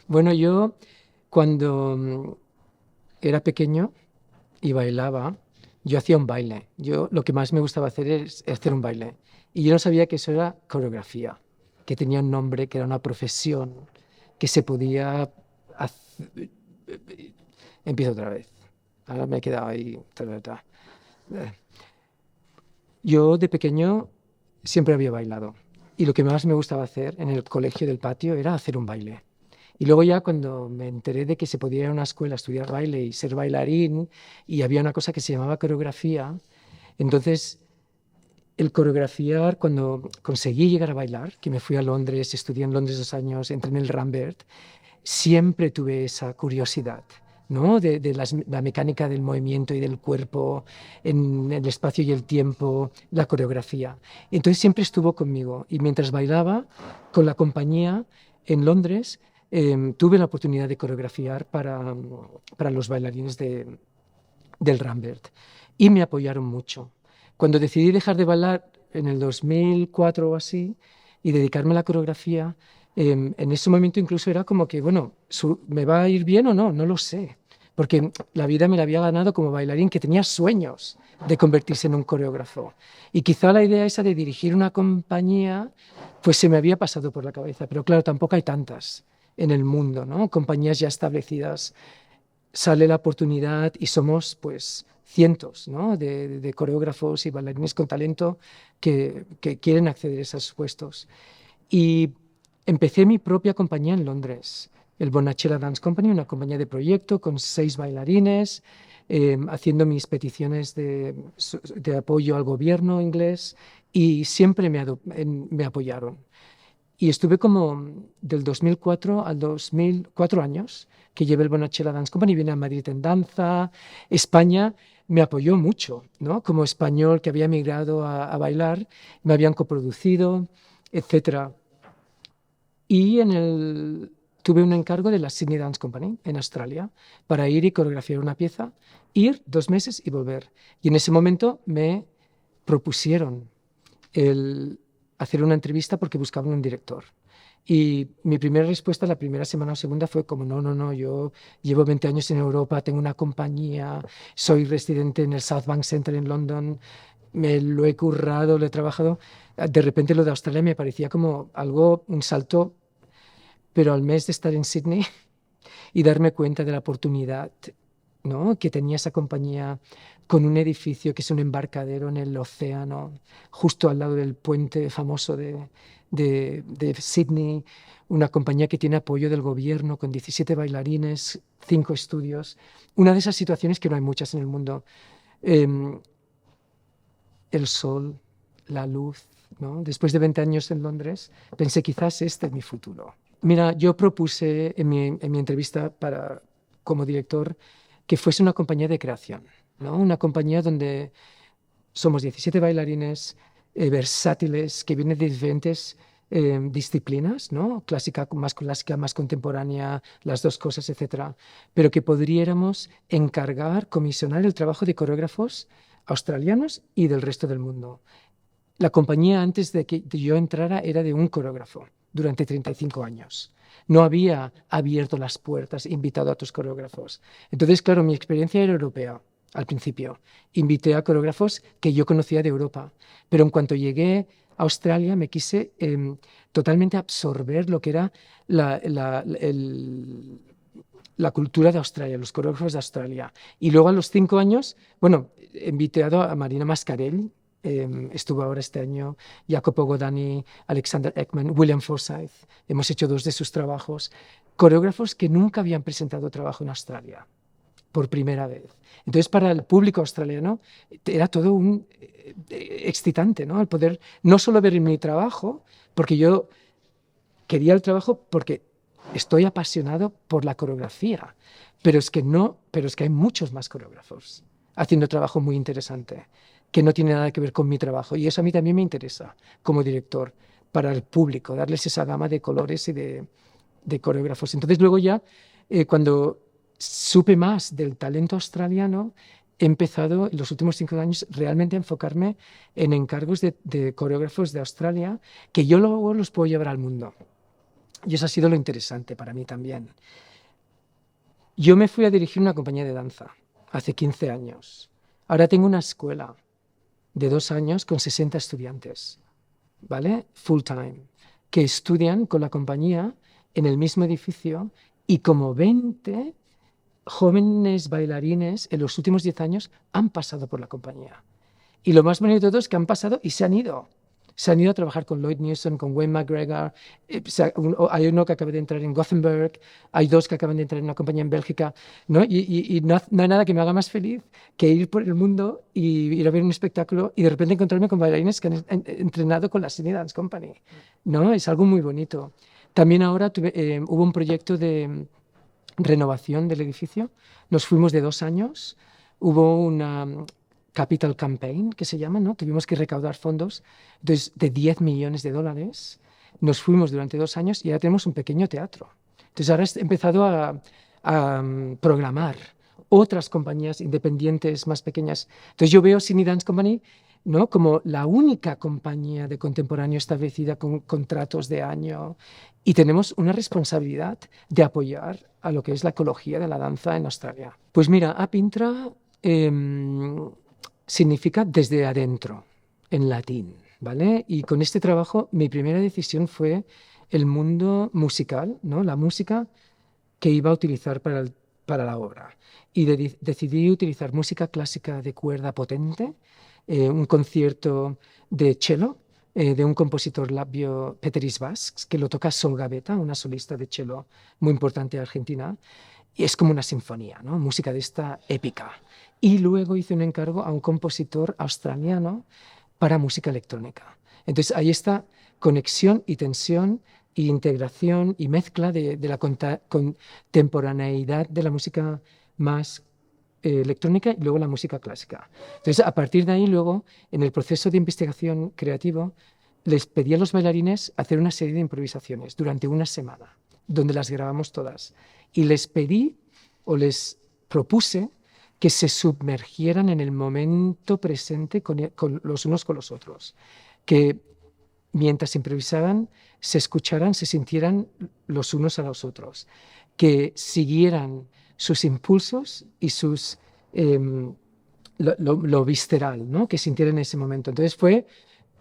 Bueno, yo cuando era pequeño y bailaba, yo hacía un baile. Yo lo que más me gustaba hacer es hacer un baile. Y yo no sabía que eso era coreografía, que tenía un nombre, que era una profesión, que se podía hacer. Empiezo otra vez. Ahora me he quedado ahí. Eh, Yo de pequeño siempre había bailado. Y lo que más me gustaba hacer en el colegio del patio era hacer un baile. Y luego ya cuando me enteré de que se podía ir a una escuela a estudiar baile y ser bailarín, y había una cosa que se llamaba coreografía, entonces el coreografiar, cuando conseguí llegar a bailar, que me fui a Londres, estudié en Londres 2 años, entré en el Rambert, siempre tuve esa curiosidad, ¿no? De la mecánica del movimiento y del cuerpo en el espacio y el tiempo, la coreografía. Entonces siempre estuvo conmigo y mientras bailaba con la compañía en Londres, tuve la oportunidad de coreografiar para los bailarines del Rambert y me apoyaron mucho. Cuando decidí dejar de bailar en el 2004 o así y dedicarme a la coreografía, en ese momento incluso era como que, bueno, ¿me va a ir bien o no? No lo sé. Porque la vida me la había ganado como bailarín que tenía sueños de convertirse en un coreógrafo. Y quizá la idea esa de dirigir una compañía, pues se me había pasado por la cabeza. Pero claro, tampoco hay tantas en el mundo, ¿no? Compañías ya establecidas, sale la oportunidad y somos pues cientos, ¿no? de coreógrafos y bailarines con talento que quieren acceder a esos puestos. Y empecé mi propia compañía en Londres, el Bonachela Dance Company, una compañía de proyecto con 6 bailarines, haciendo mis peticiones de apoyo al gobierno inglés y siempre me apoyaron. Y estuve como del 2004 al 2004 años que llevé el Bonachela Dance Company, vine a Madrid en danza. España me apoyó mucho, ¿no? Como español que había emigrado a bailar, me habían coproducido, etcétera. Y tuve un encargo de la Sydney Dance Company en Australia para ir y coreografiar una pieza, ir 2 meses y volver. Y en ese momento me propusieron el hacer una entrevista porque buscaban un director. Y mi primera respuesta la primera semana o segunda fue como, no, no, no, yo llevo 20 años en Europa, tengo una compañía, soy residente en el South Bank Center en London, me lo he currado, lo he trabajado. De repente lo de Australia me parecía como algo, un salto, pero al mes de estar en Sydney y darme cuenta de la oportunidad, ¿no? Que tenía esa compañía con un edificio que es un embarcadero en el océano, justo al lado del puente famoso de Sydney, una compañía que tiene apoyo del gobierno con 17 bailarines, 5 estudios, una de esas situaciones que no hay muchas en el mundo. Eh, el sol, la luz, ¿no? Después de 20 años en Londres, pensé quizás este es mi futuro. Mira, yo propuse en mi entrevista como director que fuese una compañía de creación, ¿no? Una compañía donde somos 17 bailarines versátiles que vienen de diferentes disciplinas, ¿no? Clásica, más contemporánea, las dos cosas, etcétera, pero que podríamos encargar, comisionar el trabajo de coreógrafos australianos y del resto del mundo. La compañía antes de que yo entrara era de un coreógrafo durante 35 años. No había abierto las puertas, invitado a otros coreógrafos. Entonces, claro, mi experiencia era europea al principio. Invité a coreógrafos que yo conocía de Europa, pero en cuanto llegué a Australia me quise totalmente absorber lo que era la cultura de Australia, los coreógrafos de Australia. Y luego a los 5 años, bueno, he invitado a Marina Mascarell, estuvo ahora este año, Jacopo Godani, Alexander Ekman, William Forsythe. Hemos hecho 2 de sus trabajos. Coreógrafos que nunca habían presentado trabajo en Australia, por primera vez. Entonces, para el público australiano era todo un excitante, ¿no? El poder no solo ver mi trabajo, porque yo quería el trabajo porque estoy apasionado por la coreografía, pero es que no, pero es que hay muchos más coreógrafos haciendo trabajo muy interesante que no tiene nada que ver con mi trabajo y eso a mí también me interesa como director para el público, darles esa gama de colores y de coreógrafos. Entonces luego ya cuando supe más del talento australiano he empezado en los últimos 5 años realmente a enfocarme en encargos de coreógrafos de Australia que yo luego los puedo llevar al mundo. Y eso ha sido lo interesante para mí también. Yo me fui a dirigir una compañía de danza hace 15 años. Ahora tengo una escuela de 2 años con 60 estudiantes, ¿vale? Full time, que estudian con la compañía en el mismo edificio y como 20 jóvenes bailarines en los últimos 10 años han pasado por la compañía. Y lo más bonito de todo es que han pasado y se han ido. Se han ido a trabajar con Lloyd Newson, con Wayne McGregor. Hay uno que acaba de entrar en Gothenburg, hay 2 que acaban de entrar en una compañía en Bélgica, ¿no? Y no hay nada que me haga más feliz que ir por el mundo y ir a ver un espectáculo y de repente encontrarme con bailarines que han entrenado con la Sydney Dance Company, ¿no? Es algo muy bonito. También ahora hubo un proyecto de renovación del edificio. Nos fuimos de 2 años. Hubo una capital campaign, que se llama, ¿no? Tuvimos que recaudar fondos de 10 millones de dólares. Nos fuimos durante 2 años y ahora tenemos un pequeño teatro. Entonces ahora he empezado a programar otras compañías independientes más pequeñas. Entonces yo veo Sydney Dance Company, ¿no? Como la única compañía de contemporáneo establecida con contratos de año y tenemos una responsabilidad de apoyar a lo que es la ecología de la danza en Australia. Pues mira, Apintra significa desde adentro, en latín, ¿vale? Y con este trabajo mi primera decisión fue el mundo musical, ¿no? La música que iba a utilizar para la obra. Y decidí utilizar música clásica de cuerda potente, un concierto de cello, de un compositor latvio, Peteris Vasks, que lo toca Sol Gaveta, una solista de cello muy importante de Argentina. Y es como una sinfonía, ¿no? Música de esta épica. Y luego hice un encargo a un compositor australiano para música electrónica. Entonces ahí está conexión y tensión y integración y mezcla de la contemporaneidad de la música más electrónica y luego la música clásica. Entonces, a partir de ahí, luego, en el proceso de investigación creativo, les pedí a los bailarines hacer una serie de improvisaciones durante una semana, donde las grabamos todas. Y les pedí o les propuse que se sumergieran en el momento presente con los unos con los otros, que mientras improvisaban se escucharan, se sintieran los unos a los otros, que siguieran sus impulsos y lo visceral, ¿no? Que sintieran en ese momento. Entonces fue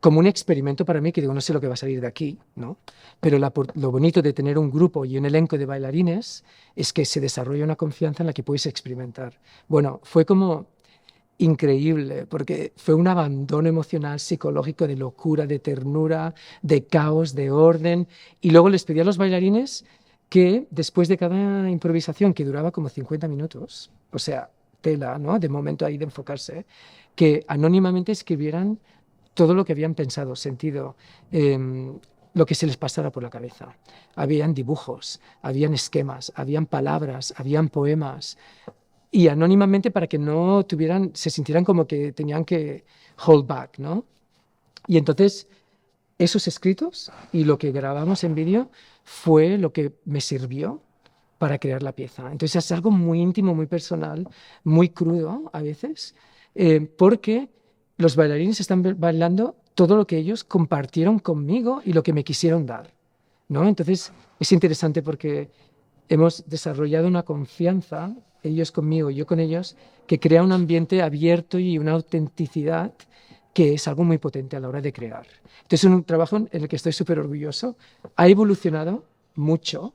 como un experimento para mí que digo, no sé lo que va a salir de aquí, ¿no? Pero lo bonito de tener un grupo y un elenco de bailarines es que se desarrolla una confianza en la que puedes experimentar. Bueno, fue como increíble, porque fue un abandono emocional, psicológico, de locura, de ternura, de caos, de orden. Y luego les pedí a los bailarines que después de cada improvisación, que duraba como 50 minutos, o sea, tela, ¿no? De momento ahí de enfocarse, que anónimamente escribieran todo lo que habían pensado, sentido, lo que se les pasara por la cabeza. Habían dibujos, habían esquemas, habían palabras, habían poemas, y anónimamente para que no se sintieran como que tenían que hold back, ¿no? Y entonces esos escritos y lo que grabamos en vídeo fue lo que me sirvió para crear la pieza. Entonces es algo muy íntimo, muy personal, muy crudo a veces, porque los bailarines están bailando todo lo que ellos compartieron conmigo y lo que me quisieron dar, ¿no? Entonces es interesante porque hemos desarrollado una confianza, ellos conmigo, yo con ellos, que crea un ambiente abierto y una autenticidad que es algo muy potente a la hora de crear. Entonces es un trabajo en el que estoy súper orgulloso. Ha evolucionado mucho,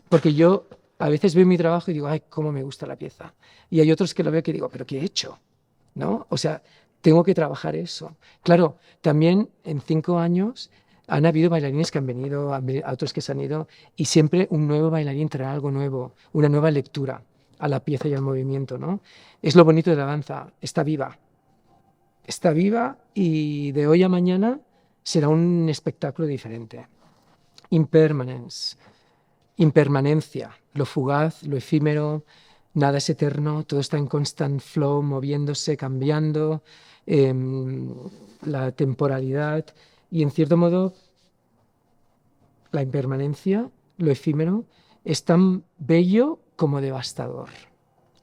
porque yo a veces veo mi trabajo y digo, ay, cómo me gusta la pieza. Y hay otros que lo veo que digo, pero ¿qué he hecho? ¿No? O sea, tengo que trabajar eso. Claro, también en 5 años han habido bailarines que han venido, a otros que se han ido, y siempre un nuevo bailarín trae algo nuevo, una nueva lectura a la pieza y al movimiento, ¿no? Es lo bonito de la danza, está viva y de hoy a mañana será un espectáculo diferente. Impermanence, impermanencia, lo fugaz, lo efímero, nada es eterno, todo está en constant flow, moviéndose, cambiando, la temporalidad y en cierto modo la impermanencia, lo efímero, es tan bello como devastador,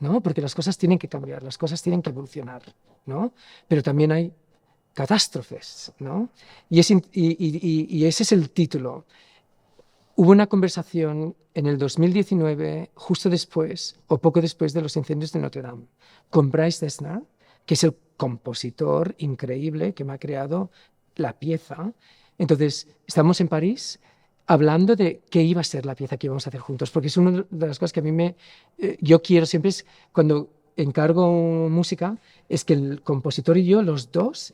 ¿no? Porque las cosas tienen que cambiar, las cosas tienen que evolucionar, ¿no? Pero también hay catástrofes, ¿no? Y ese es el título. hubo una conversación en el 2019, justo después o poco después de los incendios de Notre Dame, con Bryce Dessner, que es el compositor increíble que me ha creado la pieza. Entonces, estamos en París hablando de qué iba a ser la pieza que íbamos a hacer juntos, porque es una de las cosas que a mí yo quiero siempre, es cuando encargo música, es que el compositor y yo, los dos,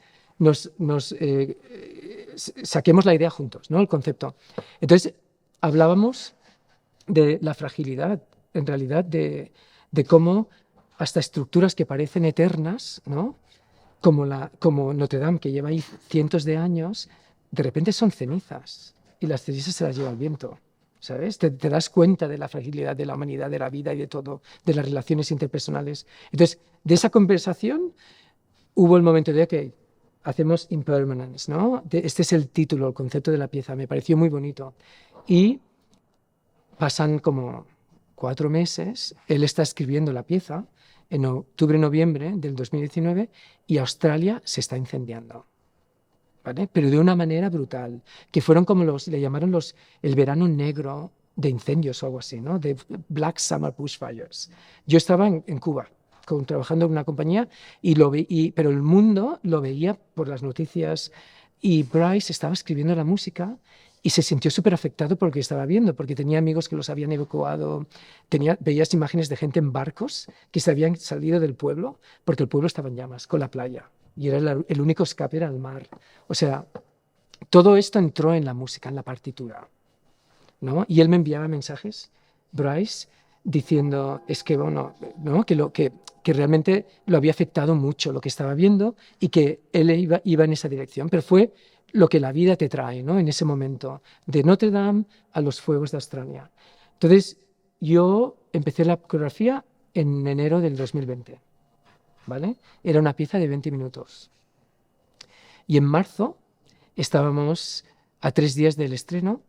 saquemos la idea juntos, ¿no? El concepto. Entonces, hablábamos de la fragilidad, en realidad, de cómo hasta estructuras que parecen eternas, ¿no? Como Notre Dame, que lleva ahí cientos de años, de repente son cenizas y las cenizas se las lleva el viento, ¿sabes? Te das cuenta de la fragilidad de la humanidad, de la vida y de todo, de las relaciones interpersonales. Entonces, de esa conversación hubo el momento de, ok, hacemos Impermanence, ¿no? Este es el título, el concepto de la pieza, me pareció muy bonito. Y pasan como 4 meses, él está escribiendo la pieza en octubre, noviembre del 2019 y Australia se está incendiando, ¿vale? Pero de una manera brutal, que fueron como le llamaron el verano negro de incendios o algo así, ¿no? De Black Summer Bushfires. Yo estaba en Cuba, trabajando en una compañía, pero el mundo lo veía por las noticias y Bryce estaba escribiendo la música y se sintió súper afectado por lo que estaba viendo, porque tenía amigos que los habían evacuado, veías imágenes de gente en barcos que se habían salido del pueblo porque el pueblo estaba en llamas, con la playa, y era el único escape era el mar. O sea, todo esto entró en la música, en la partitura, ¿no? Y él me enviaba mensajes, Bryce, diciendo, es que, bueno, ¿no? que realmente lo había afectado mucho lo que estaba viendo y que él iba en esa dirección, pero fue lo que la vida te trae, ¿no? En ese momento, de Notre Dame a los fuegos de Australia. Entonces, yo empecé la coreografía en enero del 2020, ¿vale? Era una pieza de 20 minutos. Y en marzo estábamos a 3 días del estreno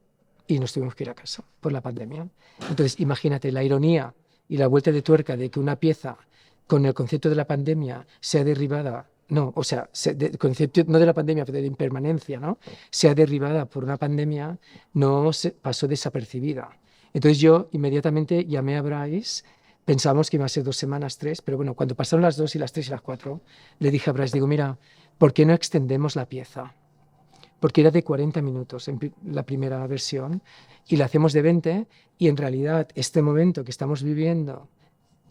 y nos tuvimos que ir a casa por la pandemia. Entonces, imagínate la ironía y la vuelta de tuerca de que una pieza con el concepto de la pandemia sea derribada, no, o sea, el concepto no de la pandemia, pero de impermanencia, ¿no? Sea derribada por una pandemia, no pasó desapercibida. Entonces yo inmediatamente llamé a Bryce, pensábamos que iba a ser 2 semanas, 3, pero bueno, cuando pasaron las 2 y las 3 y las 4, le dije a Bryce, digo, mira, ¿por qué no extendemos la pieza? Porque era de 40 minutos en la primera versión y la hacemos de 20 y en realidad este momento que estamos viviendo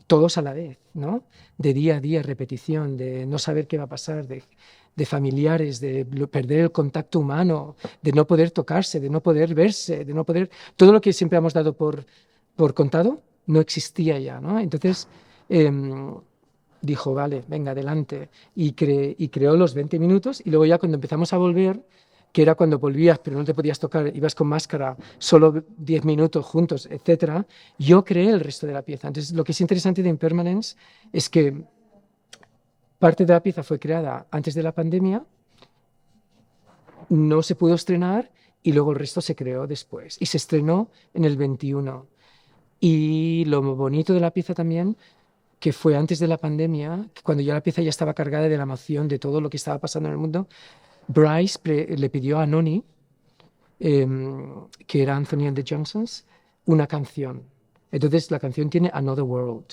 todos a la vez, ¿no? De día a día, repetición, de no saber qué va a pasar, de familiares, de perder el contacto humano, de no poder tocarse, de no poder verse, de no poder... Todo lo que siempre hemos dado por contado no existía ya, ¿no? Entonces dijo, vale, venga, adelante. Y creó los 20 minutos y luego ya cuando empezamos a volver, que era cuando volvías pero no te podías tocar, ibas con máscara, solo 10 minutos juntos, etcétera, yo creé el resto de la pieza. Entonces, lo que es interesante de Impermanence es que parte de la pieza fue creada antes de la pandemia, no se pudo estrenar y luego el resto se creó después. Y se estrenó en el 21. Y lo bonito de la pieza también, que fue antes de la pandemia, cuando ya la pieza ya estaba cargada de la emoción de todo lo que estaba pasando en el mundo, Bryce le pidió a Noni, que era Anthony and the Johnsons, una canción. Entonces la canción tiene Another World.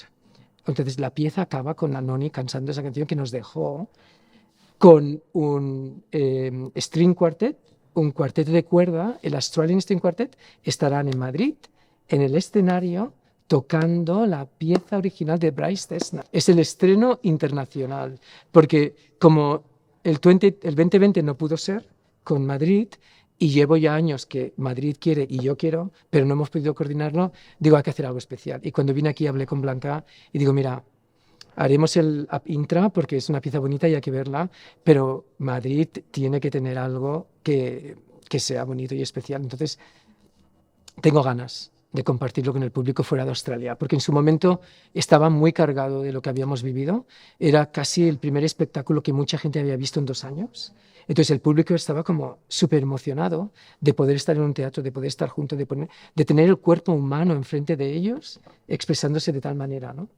Entonces la pieza acaba con a Noni cantando esa canción que nos dejó con un string quartet, un cuarteto de cuerda, el Australian String Quartet, estarán en Madrid, en el escenario, tocando la pieza original de Bryce Dessner. Es el estreno internacional, porque como el 2020 no pudo ser con Madrid y llevo ya años que Madrid quiere y yo quiero, pero no hemos podido coordinarlo, digo, hay que hacer algo especial. Y cuando vine aquí hablé con Blanca y digo, mira, haremos el Intra porque es una pieza bonita y hay que verla, pero Madrid tiene que tener algo que sea bonito y especial. Entonces, tengo ganas de compartirlo con el público fuera de Australia, porque en su momento estaba muy cargado de lo que habíamos vivido, era casi el primer espectáculo que mucha gente había visto en 2 años, entonces el público estaba como súper emocionado de poder estar en un teatro, de poder estar junto, de tener el cuerpo humano enfrente de ellos, expresándose de tal manera, ¿no?